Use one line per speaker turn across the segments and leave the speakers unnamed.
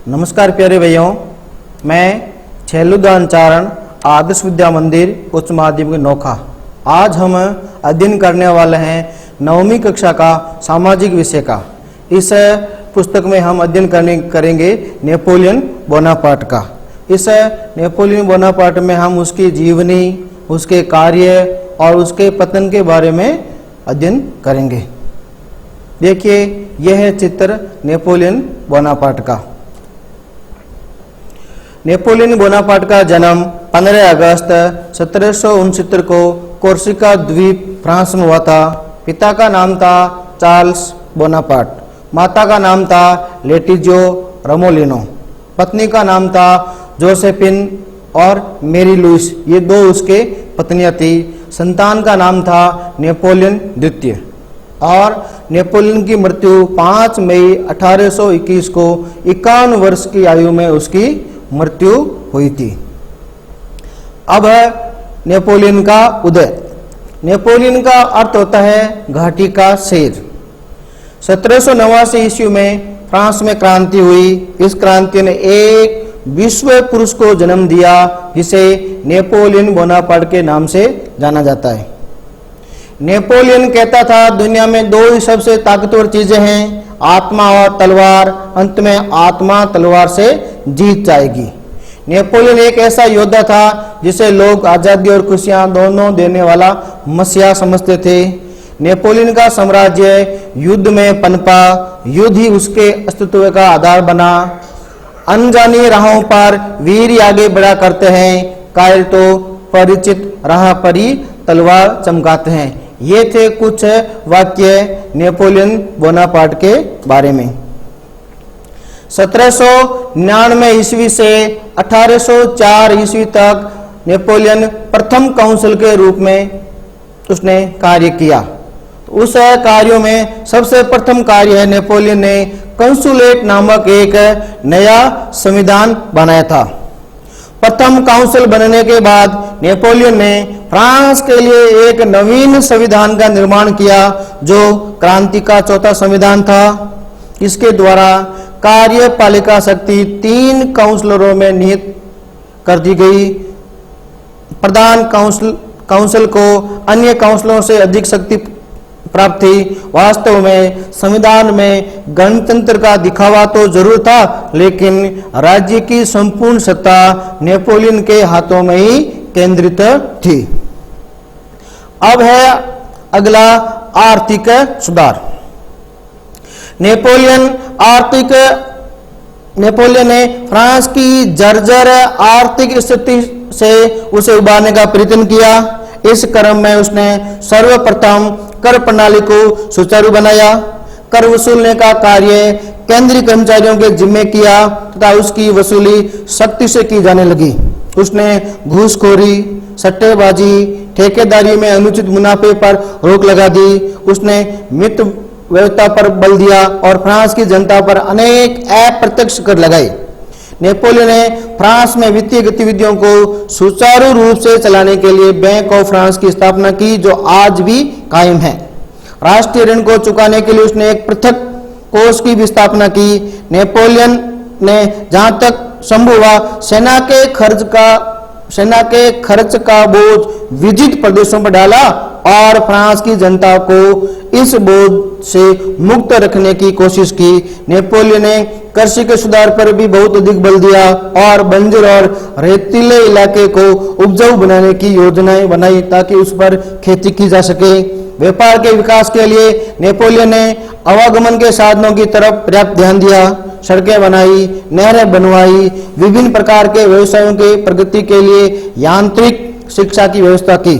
नमस्कार प्यारे भाइयों, मैं छेलुदानचारण आदर्श विद्या मंदिर उच्च माध्यमिक नोखा। आज हम अध्ययन करने वाले हैं 9वीं कक्षा का सामाजिक विषय का। इस पुस्तक में हम अध्ययन करेंगे नेपोलियन बोनापार्ट का। इस नेपोलियन बोनापार्ट में हम उसकी जीवनी, उसके कार्य और उसके पतन के बारे में अध्ययन करेंगे। देखिए, यह है चित्र नेपोलियन बोनापार्ट का। नेपोलियन बोनापार्ट का जन्म 15 अगस्त 1769 को कोर्सिका द्वीप फ्रांस में हुआ था। पिता का नाम था चार्ल्स बोनापार्ट, माता का नाम था लेटिजो रमोलिनो, पत्नी का नाम था जोसेफिन और मेरी लुइस, ये दो उसके पत्नियां थी। संतान का नाम था नेपोलियन द्वितीय और नेपोलियन की मृत्यु 5 मई 1821 को 51 वर्ष की आयु में उसकी मृत्यु हुई थी। अब है नेपोलियन का उदय। नेपोलियन का अर्थ होता है घाटी का शेर। 1789 ईस्वी में फ्रांस में क्रांति हुई। इस क्रांति ने एक विश्व पुरुष को जन्म दिया जिसे नेपोलियन बोनापार्ट के नाम से जाना जाता है। नेपोलियन कहता था दुनिया में दो ही सबसे ताकतवर चीजें हैं, आत्मा और तलवार। अंत में आत्मा तलवार से जीत जाएगी। नेपोलियन एक ऐसा योद्धा था जिसे लोग आजादी और खुशियां दोनों देने वाला मसीहा समझते थे। नेपोलियन का साम्राज्य युद्ध में पनपा, युद्ध ही उसके अस्तित्व का आधार बना। अनजानी राहों पर वीर आगे बढ़ा करते हैं, कायर तो परिचित राह पर ही तलवार चमकाते हैं। ये थे कुछ वाक्य नेपोलियन बोनापार्ट के बारे में। 1799 ईस्वी से 1804 ईस्वी तक नेपोलियन प्रथम काउंसिल के रूप में उसने कार्य किया। उस कार्यों में सबसे प्रथम कार्य है नेपोलियन ने कंसुलेट नामक एक नया संविधान बनाया था। प्रथम काउंसिल बनने के बाद नेपोलियन ने फ्रांस के लिए एक नवीन संविधान का निर्माण किया जो क्रांति का चौथा संविधान था। इसके द्वारा कार्यपालिका शक्ति 3 काउंसलरों में निहित कर दी गई। प्रधान काउंसिल को अन्य काउंसिलों से अधिक शक्ति प्राप्त थी। वास्तव में संविधान में गणतंत्र का दिखावा तो जरूर था, लेकिन राज्य की संपूर्ण सत्ता नेपोलियन के हाथों में ही केंद्रित थी। अब है अगला आर्थिक सुधार। नेपोलियन ने फ्रांस की जर्जर आर्थिक स्थिति से उसे उबारने का प्रयत्न किया। इस क्रम में उसने सर्वप्रथम कर प्रणाली को सुचारू बनाया। कर वसूलने का कार्य केंद्रीय कर्मचारियों के जिम्मे किया तथा उसकी वसूली सख्ती से की जाने लगी। उसने घूसखोरी, सट्टेबाजी, ठेकेदारी में अनुचित मुनाफे पर रोक लगा दी। उसने मित व्यवस्था पर बल दिया और फ्रांस की जनता पर अनेक अप्रत्यक्ष कर लगाए। नेपोलियन ने फ्रांस में वित्तीय गतिविधियों को सुचारू रूप से चलाने के लिए बैंक ऑफ फ्रांस की स्थापना की, जो आज भी कायम है। राष्ट्रीय ऋण को चुकाने के लिए उसने एक पृथक कोष की भी स्थापना की। नेपोलियन ने जहां तक संभव हुआ सेना के खर्च का बोझ विजित प्रदेशों पर डाला और फ्रांस की जनता को इस बोझ से मुक्त रखने की कोशिश की। नेपोलियन ने कृषि के सुधार पर भी बहुत अधिक बल दिया और बंजर और रेतीले इलाके को उपजाऊ बनाने की योजनाएं बनाई ताकि उस पर खेती की जा सके। व्यापार के विकास के लिए नेपोलियन ने आवागमन के साधनों की तरफ पर्याप्त ध्यान दिया। सड़कें बनाई, नहरें बनवाई, विभिन्न प्रकार के व्यवसायों के प्रगति के लिए यांत्रिक शिक्षा की व्यवस्था की।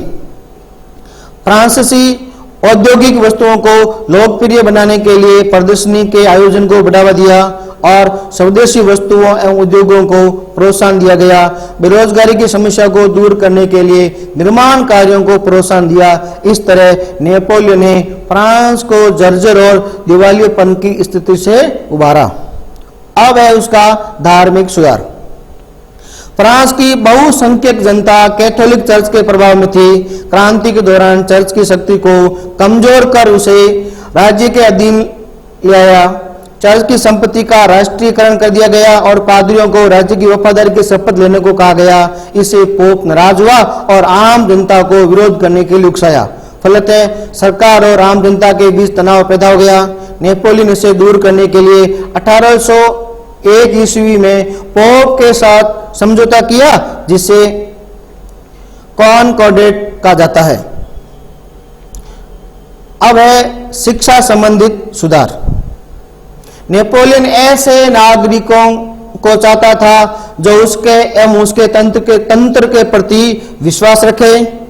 फ्रांसीसी औद्योगिक वस्तुओं को लोकप्रिय बनाने के लिए प्रदर्शनी के आयोजन को बढ़ावा दिया और स्वदेशी वस्तुओं एवं उद्योगों को प्रोत्साहन दिया गया। बेरोजगारी की समस्या को दूर करने के लिए निर्माण कार्यों को प्रोत्साहन दिया। इस तरह नेपोलियन ने फ्रांस को जर्जर और दिवालियेपन की स्थिति से उबारा। अब है उसका धार्मिक सुधार। फ्रांस की बहुसंख्यक जनता कैथोलिक चर्च के प्रभाव में थी। क्रांति के दौरान चर्च की शक्ति को कमजोर कर उसे राज्य के अधीन ले आया। चर्च की संपत्ति का राष्ट्रीयकरण कर दिया गया और पादरियों को राज्य की वफादारी की शपथ लेने को कहा गया। इससे पोप नाराज हुआ और आम जनता को विरोध करने के लिए उकसाया। फलतः सरकार और आम जनता के बीच तनाव पैदा हो गया। नेपोलियन इसे दूर करने के लिए 1801 ईस्वी में पोप के साथ समझौता किया, जिसे कॉनकॉर्डेट कहा जाता है। अब है शिक्षा संबंधित सुधार। नेपोलियन ऐसे नागरिकों को चाहता था जो उसके एवं उसके तंत्र के प्रति विश्वास रखे।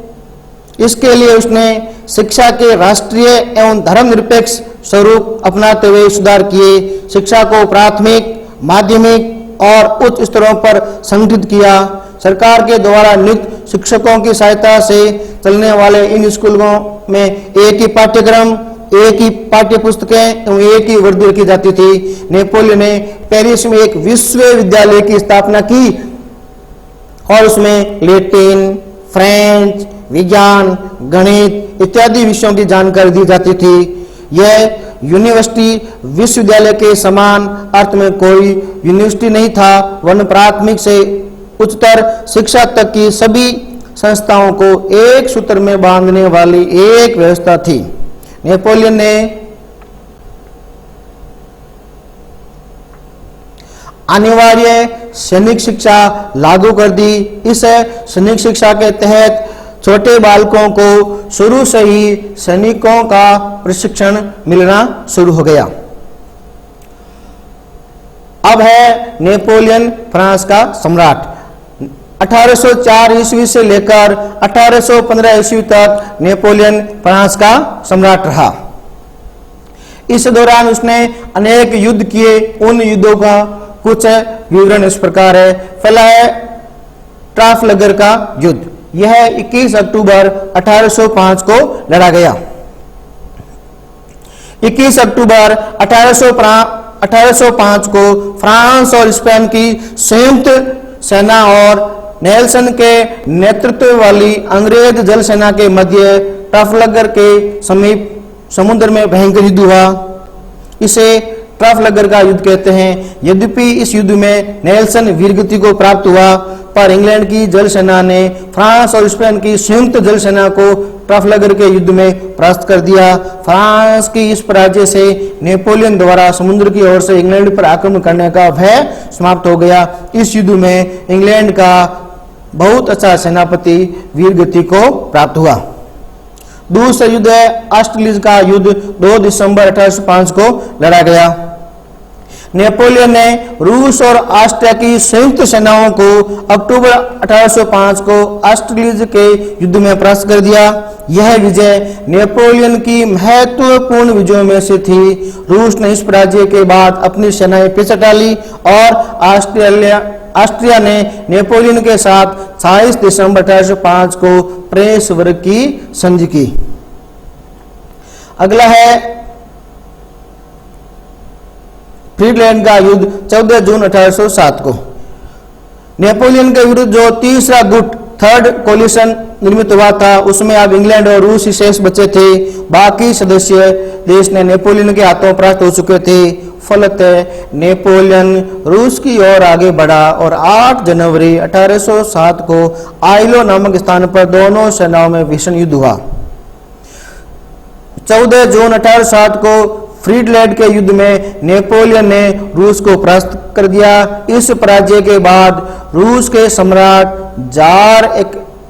इसके लिए उसने शिक्षा के राष्ट्रीय एवं धर्मनिरपेक्ष स्वरूप अपनाते हुए सुधार किए। शिक्षा को प्राथमिक, माध्यमिक और उच्च स्तरों पर संगठित किया। सरकार के द्वारा नियुक्त शिक्षकों की सहायता से चलने वाले इन स्कूलों में एक ही पाठ्यक्रम, एक ही पाठ्य पुस्तकें एवं एक ही वर्दी रखी जाती थी। नेपोलियन ने पेरिस में एक विश्वविद्यालय की स्थापना की और उसमें लैटिन, फ्रेंच, विज्ञान, गणित इत्यादि विषयों की जानकारी दी जाती थी। यह यूनिवर्सिटी विश्वविद्यालय के समान अर्थ में कोई यूनिवर्सिटी नहीं था, वरन प्राथमिक से उच्चतर शिक्षा तक की सभी संस्थाओं को एक सूत्र में बांधने वाली एक व्यवस्था थी। नेपोलियन ने अनिवार्य सैनिक शिक्षा लागू कर दी। इस सैनिक शिक्षा के तहत छोटे बालकों को शुरू से ही सैनिकों का प्रशिक्षण मिलना शुरू हो गया। अब है नेपोलियन फ्रांस का सम्राट। 1804 ईस्वी से लेकर 1815 ईस्वी तक नेपोलियन फ्रांस का सम्राट रहा। इस दौरान उसने अनेक युद्ध किए। उन युद्धों का कुछ विवरण इस प्रकार है। पहला है ट्राफलगर का युद्ध। यह 21 अक्टूबर 1805 को लड़ा गया। 21 अक्टूबर 1805 को फ्रांस और स्पेन की संयुक्त सेना और नेल्सन के नेतृत्व वाली अंग्रेज जल सेना के मध्य ट्राफलगर के समीप समुद्र में भयंकर युद्ध हुआ। इसे ट्राफलगर का युद्ध कहते हैं। यद्यपि इस युद्ध में नेल्सन वीरगति को प्राप्त हुआ, पर इंग्लैंड की जल सेना ने फ्रांस और स्पेन की संयुक्त जल सेना को ट्राफलगर के युद्ध में परास्त कर दिया। फ्रांस की इस पराजय से नेपोलियन द्वारा समुद्र की ओर से इंग्लैंड पर आक्रमण करने का भय समाप्त हो गया। इस युद्ध में इंग्लैंड का बहुत अच्छा सेनापति वीरगति को प्राप्त हुआ। दूसरा युद्ध है ऑस्ट्रेलिया का युद्ध। 2 दिसंबर 1805 को लड़ा गया। नेपोलियन ने रूस और ऑस्ट्रिया की संयुक्त सेनाओं को अक्टूबर 1805 को ऑस्ट्रेलिया के युद्ध में परास्त कर दिया। यह विजय नेपोलियन की महत्वपूर्ण विजयों में से थी। रूस ने इस पराजय के बाद अपनी सेनाएं पीछे डाली और ऑस्ट्रिया ने नेपोलियन के साथ 26 दिसंबर 1805 को प्रेस वर्ग की संधि की। अगला है फ्रीडलैंड का युद्ध 14 जून 1807 को। नेपोलियन के विरुद्ध जो तीसरा गुट थर्ड कोलिशन निर्मित हुआ था, उसमें अब इंग्लैंड और रूस ही शेष बचे थे। बाकी सदस्य देश ने नेपोलियन के हाथों परास्त हो चुके थे। फलतः नेपोलियन रूस की ओर आगे बढ़ा और 8 जनवरी 1807 को आइलो नामक स्थान पर दोनों सेनाओं में भीषण युद्ध हुआ। 14 जून 1807 को फ्रीडलैंड के युद्ध में नेपोलियन ने रूस को परास्त कर दिया। इस पराजय के बाद रूस के सम्राट जार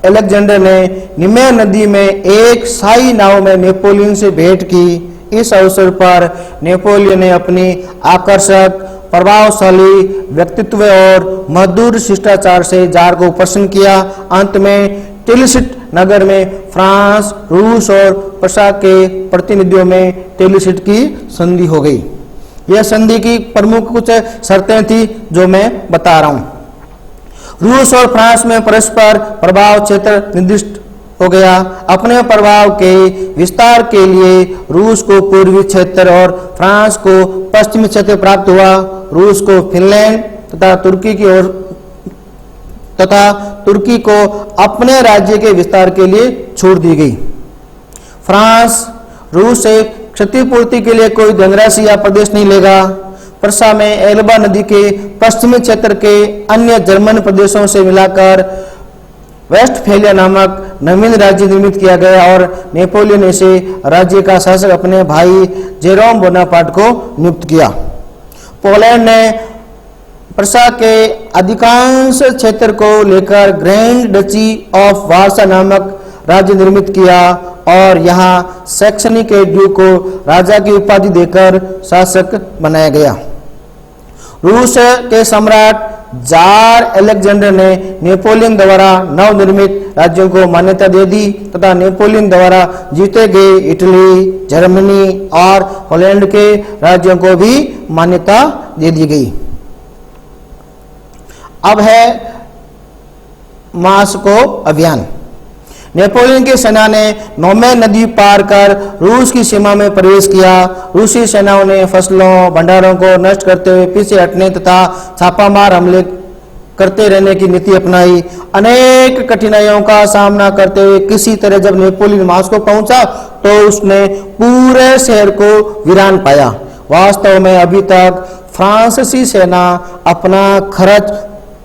अलेक्जेंडर ने निमेर नदी में एक शाही नाव में नेपोलियन से भेंट की। इस अवसर पर नेपोलियन ने अपनी आकर्षक, प्रभावशाली व्यक्तित्व और मधुर शिष्टाचार से जार को प्रसन्न किया। अंत में टिलिसिट नगर में फ्रांस, रूस और प्रशा के प्रतिनिधियों में टिलिसिट की संधि हो गई। यह संधि की प्रमुख कुछ शर्तें थी जो मैं बता रहा हूँ। रूस और फ्रांस में परस्पर प्रभाव क्षेत्र निर्दिष्ट हो गया। अपने प्रभाव के विस्तार के लिए रूस को पूर्वी क्षेत्र और फ्रांस को पश्चिमी क्षेत्र प्राप्त हुआ। रूस को फिनलैंड तथा तुर्की को अपने राज्य के विस्तार के लिए छोड़ दी गई। फ्रांस रूस से क्षतिपूर्ति के लिए कोई धनराशि या प्रदेश नहीं लेगा। प्रसा में एल्बा नदी के पश्चिमी क्षेत्र के अन्य जर्मन प्रदेशों से मिलाकर वेस्टफेलिया नामक नवीन राज्य निर्मित किया गया और नेपोलियन ने इसे राज्य का शासक अपने भाई जेरोम बोनापार्ट को नियुक्त किया। पोलैंड ने प्रसा के अधिकांश क्षेत्र को लेकर ग्रैंड डची ऑफ वार्सा नामक राज्य निर्मित किया और यहाँ सैक्सनी के ड्यूक को राजा की उपाधि देकर शासक बनाया गया। रूस के सम्राट जार अलेक्जेंडर ने नेपोलियन द्वारा नवनिर्मित राज्यों को मान्यता दे दी तथा नेपोलियन द्वारा जीते गए इटली, जर्मनी और हॉलैंड के राज्यों को भी मान्यता दे दी गई। अब है मास्को अभियान। नेपोलियन की सेना ने नोमेन नदी पार कर रूस की सीमा में प्रवेश किया। रूसी सेनाओं ने फसलों, भंडारों को नष्ट करते हुए पीछे हटने तथा छापामार हमले करते रहने की नीति अपनाई। अनेक कठिनाइयों का सामना करते हुए किसी तरह जब नेपोलियन मास्को पहुंचा तो उसने पूरे शहर को वीरान पाया। वास्तव में अभी तक फ्रांसीसी सेना अपना खर्च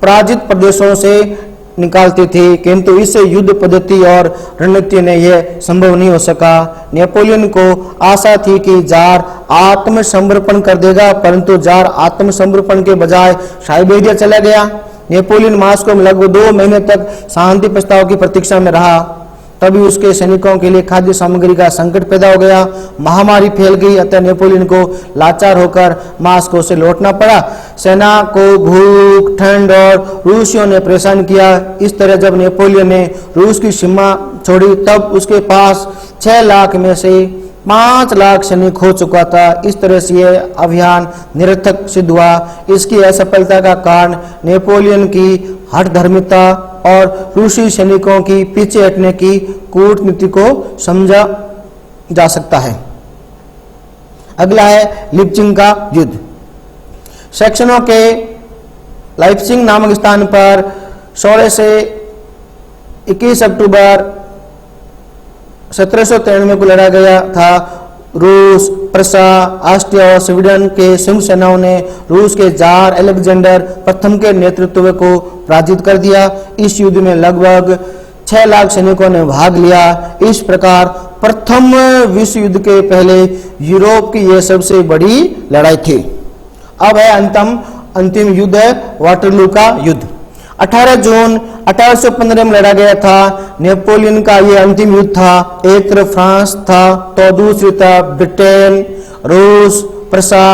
पराजित प्रदेशों से निकालती थी, किंतु इस युद्ध पद्धति और रणनीति ने यह संभव नहीं हो सका। नेपोलियन को आशा थी कि जार आत्मसमर्पण कर देगा, परंतु जार आत्मसमर्पण के बजाय साइबेरिया चला गया। नेपोलियन मास्को में लगभग 2 महीने तक शांति प्रस्ताव की प्रतीक्षा में रहा। तभी उसके सैनिकों के लिए खाद्य सामग्री का संकट पैदा हो गया। महामारी फैल गई, अतः नेपोलियन को लाचार होकर मास्को से लौटना पड़ा। सेना को भूख, ठंड और रूसियों ने परेशान किया। इस तरह जब नेपोलियन ने रूस की सीमा छोड़ी तब उसके पास 6 लाख में से 5 लाख सैनिक हो चुका था। इस तरह से यह अभियान निरर्थक सिद्ध हुआ। इसकी असफलता का कारण नेपोलियन की हठधर्मिता और रूसी सैनिकों की पीछे हटने की कूटनीति को समझा जा सकता है। अगला है लिप्चिंग का युद्ध। सेक्शनों के लाइप्सिंग नामक स्थान पर 16 से 21 अक्टूबर 1793 को लड़ा गया था। रूस, प्रसा, ऑस्ट्रिया और स्वीडन के संयुक्त सेनाओं ने रूस के जार अलेक्जेंडर प्रथम के नेतृत्व को पराजित कर दिया। इस युद्ध में लगभग 6 लाख सैनिकों ने भाग लिया। इस प्रकार प्रथम विश्व युद्ध के पहले यूरोप की यह सबसे बड़ी लड़ाई थी। अब है अंतिम युद्ध है वाटरलू का युद्ध। 18 जून 1815 में लड़ा गया था। नेपोलियन का यह अंतिम युद्ध था। एक तरफ फ्रांस था तो दूसरी तरफ ब्रिटेन, रूस, प्रसा,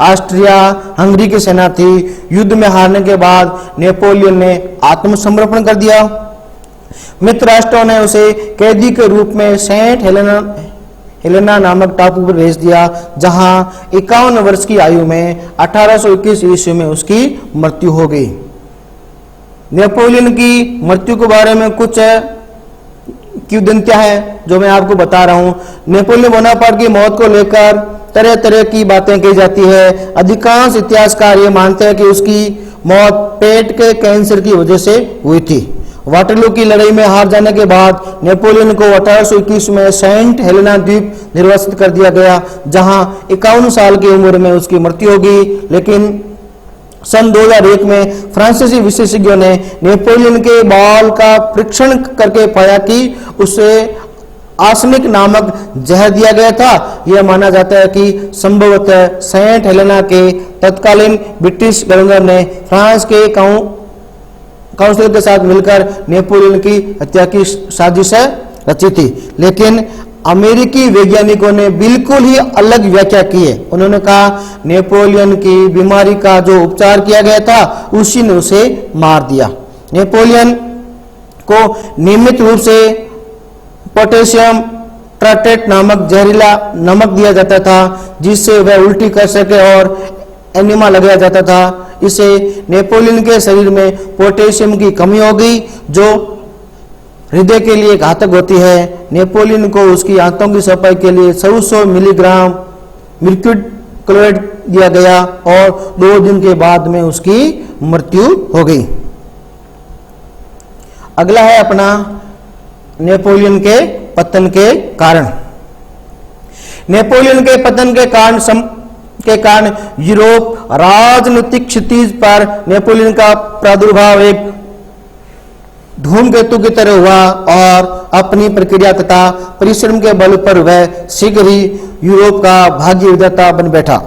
ऑस्ट्रिया, हंगरी की सेना थी। युद्ध में हारने के बाद नेपोलियन ने आत्मसमर्पण कर दिया। मित्र राष्ट्रों ने उसे कैदी के रूप में सेंट हेलेना नामक टापू पर भेज दिया, जहां 51 वर्ष की आयु में 1821 ईस्वी में उसकी मृत्यु हो गई। नेपोलियन की मृत्यु के बारे में कुछ किंवदंतियां हैं जो मैं आपको बता रहा हूं। नेपोलियन बोनापार्ट की मौत को लेकर तरह तरह की बातें की जाती है। अधिकांश इतिहासकार ये मानते हैं कि उसकी मौत पेट के कैंसर की वजह से हुई थी। वाटरलू की लड़ाई में हार जाने के बाद नेपोलियन को 1821 में सेंट हेलेना द्वीप निर्वासित कर दिया गया, जहां 51 साल की उम्र में उसकी मृत्यु हो गई। लेकिन सन 2001 में फ्रांसीसी विशेषज्ञों ने नेपोलियन के बाल का परीक्षण करके पाया कि उसे आर्सेनिक नामक जहर दिया गया था। यह माना जाता है कि संभवतः सेंट हेलेना के तत्कालीन ब्रिटिश गवर्नर ने फ्रांस के काउंसिल के साथ मिलकर नेपोलियन की हत्या की साजिश रची थी। लेकिन अमेरिकी वैज्ञानिकों ने बिल्कुल ही अलग व्याख्या की है। उन्होंने कहा नेपोलियन की बीमारी का जो उपचार किया गया था उसी ने उसे मार दिया। नेपोलियन को नियमित रूप से पोटेशियम ट्राटेट नामक जहरीला नमक दिया जाता था, जिससे वह उल्टी कर सके और एनिमा लगाया जाता था। इससे नेपोलियन के शरीर में पोटेशियम की कमी हो गई, जो हृदय के लिए घातक होती है। नेपोलियन को उसकी आंतों की सफाई के लिए 100 मिलीग्राम मर्क्यूरी क्लोराइड दिया गया और 2 दिन के बाद में उसकी मृत्यु हो गई। अगला है अपना नेपोलियन के पतन के कारण। नेपोलियन के पतन के कारण के कारण यूरोप राजनीतिक क्षितिज पर नेपोलियन का प्रादुर्भाव एक धूमकेतु की तरह हुआ और अपनी प्रक्रिया तथा परिश्रम के बल पर वह शीघ्र ही यूरोप का भाग्य विधाता बन बैठा।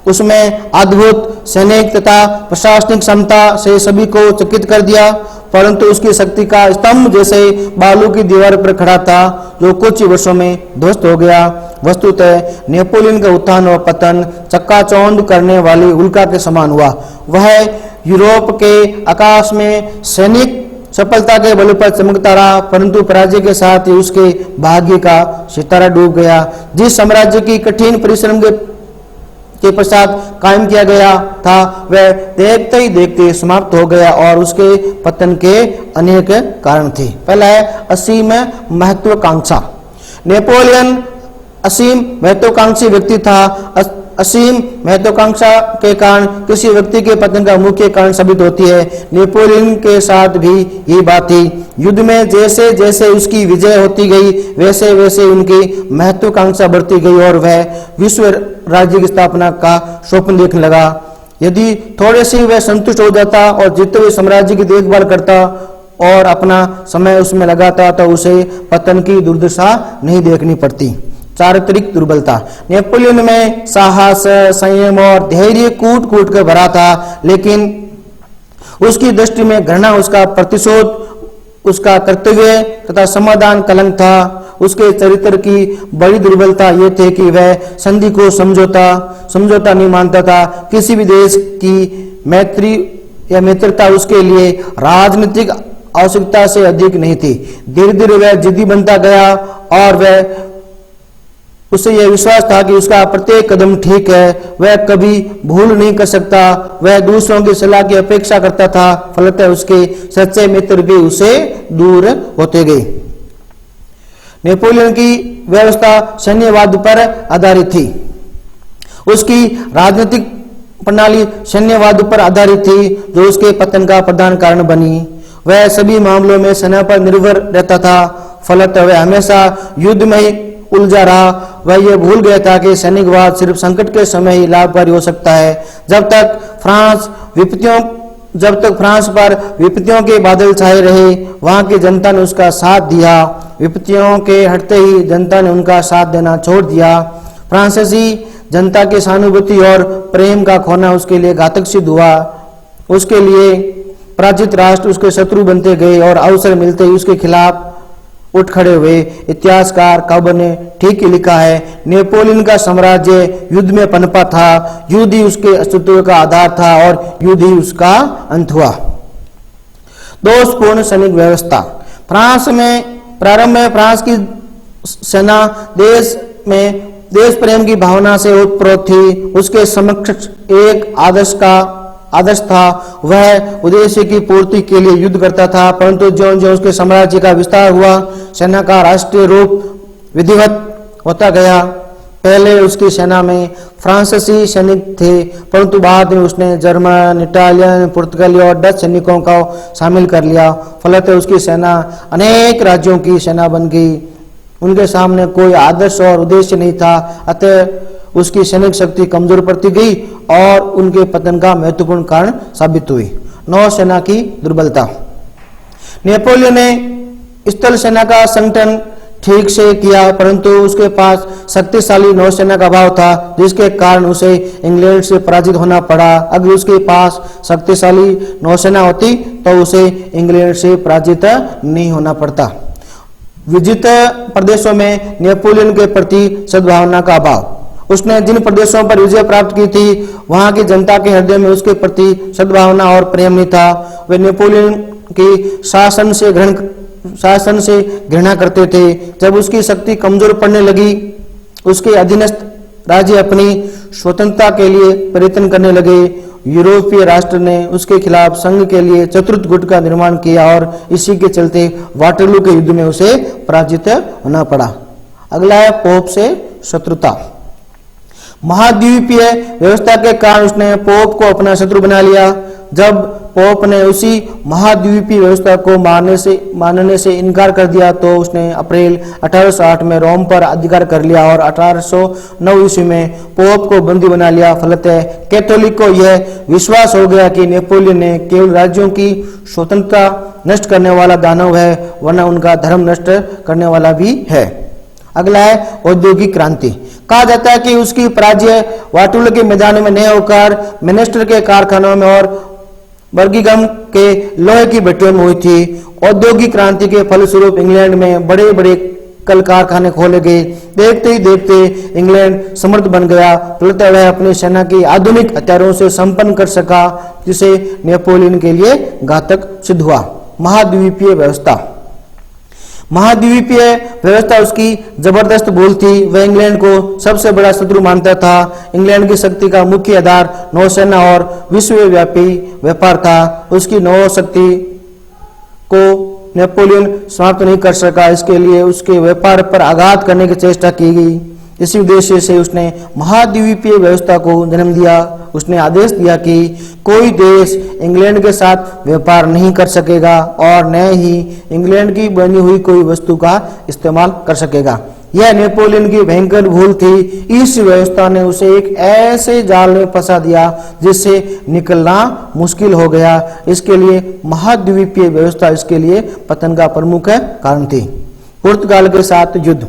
उसमें अद्भुत सैनिक तथा प्रशासनिक क्षमता से सभी को चकित कर दिया, परंतु उसकी शक्ति का स्तंभ जैसे बालू की दीवार पर खड़ा था जो कुछ ही वर्षों में ध्वस्त हो गया। वस्तुतः नेपोलियन का उत्थान और पतन चक्काचौंध करने वाली उल्का के समान हुआ। वह यूरोप के आकाश में सैनिक सफलता के बल पर चमकता रहा, परंतु पराजय के साथ ही उसके भाग्य का सितारा डूब गया। जिस साम्राज्य की कठिन परिश्रम के पश्चात कायम किया गया था वह देखते ही देखते समाप्त हो गया और उसके पतन के अनेक कारण थे। पहला है असीम महत्वाकांक्षा। नेपोलियन असीम महत्वाकांक्षी व्यक्ति था। असीम महत्वाकांक्षा के कारण किसी व्यक्ति के पतन का मुख्य कारण साबित होती है। नेपोलियन के साथ भी यही बात थी। युद्ध में जैसे जैसे उसकी विजय होती गई वैसे वैसे उनकी महत्वाकांक्षा बढ़ती गई और वह विश्व राज्य की स्थापना का स्वप्न देखने लगा। यदि थोड़े से वह संतुष्ट हो जाता और जीते हुए साम्राज्य की देखभाल करता और अपना समय उसमें लगाता तो उसे पतन की दुर्दशा नहीं देखनी पड़ती। चारित्रिक दुर्बलता। नेपोलियन में साहस, संयम और धैर्य कूट कूट कर भरा था, लेकिन उसकी दृष्टि में घृणा, उसका प्रतिशोध, उसका कर्तव्य तथा समाधान कलंक था। उसके चरित्र की बड़ी दुर्बलता यह थी कि वह संधि को समझौता नहीं मानता था। किसी भी देश की मैत्री या मित्रता उसके लिए राजनीतिक आवश्यकता से अधिक नहीं थी। धीरे धीरे वह जिद्दी बनता गया और वह उसे यह विश्वास था कि उसका प्रत्येक कदम ठीक है, वह कभी भूल नहीं कर सकता। वह दूसरों की सलाह की अपेक्षा करता था, फलतः उसके सच्चे मित्र भी उसे दूर होते गए। नेपोलियन की व्यवस्था सैन्यवाद पर आधारित थी। उसकी राजनीतिक प्रणाली सैन्यवाद पर आधारित थी जो उसके पतन का प्रधान कारण बनी। वह सभी मामलों में सेना पर निर्भर रहता था, फलतः वह हमेशा युद्ध में ही उलझा रहा। वह यह भूल गया था कि सैनिकवाद सिर्फ संकट के समय ही लाभकारी हो सकता है। जब तक फ्रांस पर विपत्तियों के बादल छाए रहे, वहां की जनता ने उसका साथ दिया। विपत्तियों के हटते ही जनता ने उनका साथ देना छोड़ दिया। फ्रांसीसी जनता की सहानुभूति और प्रेम का खोना उसके लिए घातक सिद्ध हुआ। उसके लिए पराजित राष्ट्र उसके शत्रु बनते गए और अवसर मिलते ही उसके खिलाफ उठ खड़े हुए। इतिहासकार काबर ने ठीक ही लिखा है, नेपोलियन का साम्राज्य युद्ध में पनपा था। युद्ध ही उसके अस्तित्व का आधार था और युद्ध ही उसका अंत हुआ। दोषपूर्ण सैनिक व्यवस्था। प्रारंभ में फ्रांस की सेना देश प्रेम की भावना से ओतप्रोत थी। उसके समक्ष एक आदर्श था। वह उद्देश्य की पूर्ति के लिए युद्ध करता था, परंतु ज्यों-ज्यों उसके साम्राज्य का विस्तार हुआ, सेना का राष्ट्रीय रूप विधिवत होता गया। पहले उसकी सेना में फ्रांसीसी सैनिक थे, परंतु बाद में उसने जर्मन, इटालियन, पुर्तगाली और डच सैनिकों को शामिल कर लिया। फलतः उसकी सेना अनेक राज्यों की सेना बन गई। उनके सामने कोई आदर्श और उद्देश्य नहीं था, अतः उसकी सैनिक शक्ति कमजोर पड़ती गई और उनके पतन का महत्वपूर्ण कारण साबित हुई। नौसेना की दुर्बलता। नेपोलियन ने स्थल सेना का संगठन ठीक से किया, परंतु उसके पास शक्तिशाली नौसेना का अभाव था, जिसके कारण उसे इंग्लैंड से पराजित होना पड़ा। अगर उसके पास शक्तिशाली नौसेना होती तो उसे इंग्लैंड से पराजित नहीं होना पड़ता। विजित प्रदेशों में नेपोलियन के प्रति सद्भावना का अभाव। उसने जिन प्रदेशों पर विजय प्राप्त की थी वहां की जनता के हृदय में उसके प्रति सद्भावना और प्रेम नहीं था। वे नेपोलियन की शासन से घृणा करते थे। जब उसकी शक्ति कमजोर पड़ने लगी, उसके अधीनस्थ राज्य अपनी स्वतंत्रता के लिए प्रयत्न करने लगे। यूरोपीय राष्ट्र ने उसके खिलाफ संघ के लिए चतुर्थ गुट का निर्माण किया और इसी के चलते वाटरलू के युद्ध में उसे पराजित होना पड़ा। अगला है पोप से शत्रुता। महाद्वीपीय व्यवस्था के कारण उसने पोप को अपना शत्रु बना लिया। जब पोप ने उसी महाद्वीपीय व्यवस्था को मानने से इनकार कर दिया तो उसने अप्रैल 1808 में रोम पर अधिकार कर लिया और 1809 ईस्वी में पोप को बंदी बना लिया। फलतः कैथोलिक को यह विश्वास हो गया कि नेपोलियन ने केवल राज्यों की स्वतंत्रता नष्ट करने वाला दानव है, वरना उनका धर्म नष्ट करने वाला भी है। अगला है औद्योगिक क्रांति। कहा जाता है कि उसकी पराजय वाटुल के मैदान में नहीं होकर मैनचेस्टर के कारखानों में और बर्मिंघम के लोहे की भट्टियों में हुई थी। औद्योगिक क्रांति के फलस्वरूप इंग्लैंड में बड़े बड़े कल कारखाने खोले गए। देखते ही देखते इंग्लैंड समृद्ध बन गया। फलतः वह अपनी सेना की आधुनिक हथियारों से संपन्न कर सका, जिसे नेपोलियन के लिए घातक सिद्ध हुआ। महाद्वीपीय व्यवस्था। महाद्वीपीय व्यवस्था उसकी जबरदस्त भूल थी। वह इंग्लैंड को सबसे बड़ा शत्रु मानता था। इंग्लैंड की शक्ति का मुख्य आधार नौसेना और विश्वव्यापी व्यापार था। उसकी नौशक्ति को नेपोलियन समाप्त नहीं कर सका, इसके लिए उसके व्यापार पर आघात करने की चेष्टा की गई। इसी उद्देश्य से उसने महाद्वीपीय व्यवस्था को जन्म दिया। उसने आदेश दिया कि कोई देश इंग्लैंड के साथ व्यापार नहीं कर सकेगा और न ही इंग्लैंड की बनी हुई कोई वस्तु का इस्तेमाल कर सकेगा। यह नेपोलियन की भयंकर भूल थी। इस व्यवस्था ने उसे एक ऐसे जाल में फंसा दिया जिससे निकलना मुश्किल हो गया। इसके लिए महाद्वीपीय व्यवस्था इसके लिए पतन का प्रमुख कारण थी। पुर्तगाल के साथ युद्ध।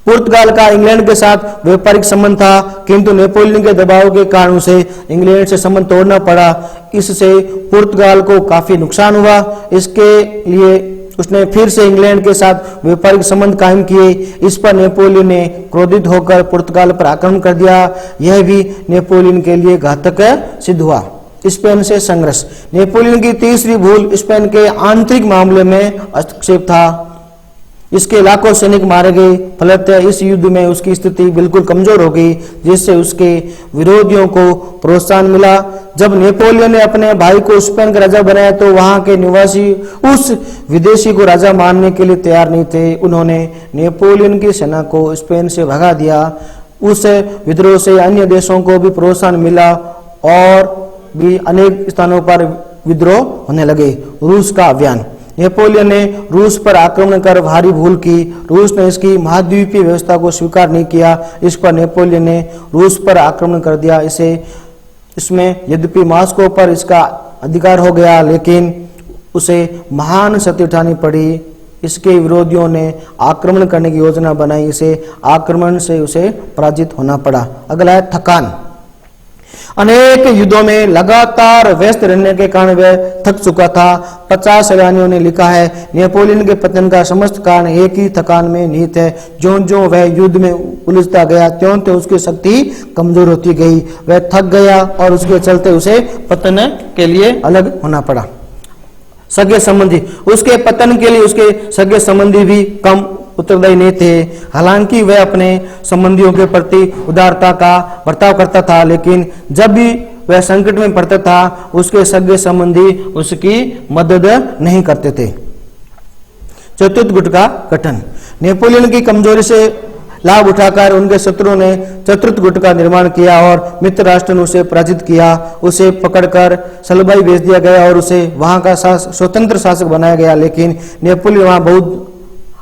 पुर्तगाल का इंग्लैंड के साथ व्यापारिक संबंध था, किंतु नेपोलियन के दबाव के कारण उसे इंग्लैंड से संबंध तोड़ना पड़ा। इससे पुर्तगाल को काफी नुकसान हुआ। इसके लिए उसने फिर से इंग्लैंड के साथ व्यापारिक संबंध कायम किए। इस पर नेपोलियन ने क्रोधित होकर पुर्तगाल पर आक्रमण कर दिया। यह भी नेपोलियन के लिए घातक सिद्ध हुआ। स्पेन से संघर्ष। नेपोलियन की तीसरी भूल स्पेन के आंतरिक मामले में हस्तक्षेप था। इसके लाखों सैनिक मारे गए। फलतः इस युद्ध में उसकी स्थिति बिल्कुल कमजोर हो गई, जिससे उसके विरोधियों को प्रोत्साहन मिला। जब नेपोलियन ने अपने भाई को स्पेन का राजा बनाया तो वहां के निवासी उस विदेशी को राजा मानने के लिए तैयार नहीं थे। उन्होंने नेपोलियन की सेना को स्पेन से भगा दिया। उस विद्रोह से अन्य देशों को भी प्रोत्साहन मिला और भी अनेक स्थानों पर विद्रोह होने लगे। रूस का अभियान। नेपोलियन ने रूस पर आक्रमण कर भारी भूल की। रूस ने इसकी महाद्वीपीय व्यवस्था को स्वीकार नहीं किया। इस पर नेपोलियन ने रूस पर आक्रमण कर दिया। इसमें यद्यपि मॉस्को पर इसका अधिकार हो गया, लेकिन उसे महान क्षति उठानी पड़ी। इसके विरोधियों ने आक्रमण करने की योजना बनाई। इसे आक्रमण से उसे पराजित होना पड़ा। अगला है थकान। अनेक युद्धों में लगातार व्यस्त रहने के कारण वह थक चुका था। 50 सैलानियों ने लिखा है, नेपोलियन के पतन का समस्त कारण एक ही थकान में निहित है। ज्यों-ज्यों वह युद्ध में उलझता गया, त्यों-त्यों उसकी शक्ति कमजोर होती गई। वह थक गया और उसके चलते उसे पतन के लिए अलग होना पड़ा। सगे संबंधी। उसके पतन के लिए उसके सगे संबंधी भी कम उत्तरदायी नहीं थे। हालांकि वह अपने संबंधियों के प्रति उदारता का बर्ताव करता था, लेकिन जब भी वह संकट में पड़ता था उसके सगे संबंधी उसकी मदद नहीं करते थे। चतुर्थ गुट का गठन। नेपोलियन की कमजोरी से लाभ उठाकर उनके शत्रुओं ने चतुर्थ गुट का निर्माण किया और मित्र राष्ट्र ने उसे पराजित किया। उसे पकड़कर सलबाई भेज दिया गया और उसे वहां का स्वतंत्र शासक बनाया गया, लेकिन नेपोलियन वहां बहुत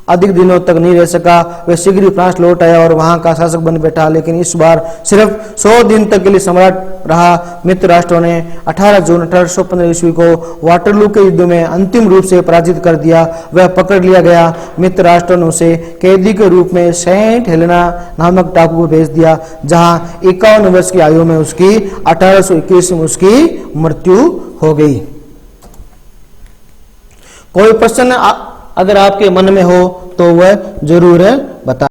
अधिक दिनों तक नहीं रह सका। वह शीघ्र ही फ्रांस लौट आया और वहां का शासक बन बैठा, लेकिन इस बार सिर्फ 100 दिन तक के लिए सम्राट रहा। मित्र राष्ट्रों ने 18 जून 1815 ईस्वी को वाटरलू के युद्ध में अंतिम रूप से पराजित कर दिया। वह पकड़ लिया गया। मित्र राष्ट्रों ने उसे कैदी के रूप में सेंट हेलेना नामक टापू को भेज दिया, जहां 51 वर्ष की आयु में उसकी 1821 में उसकी मृत्यु हो गई। कोई प्रश्न अगर आपके मन में हो तो वह जरूर बता।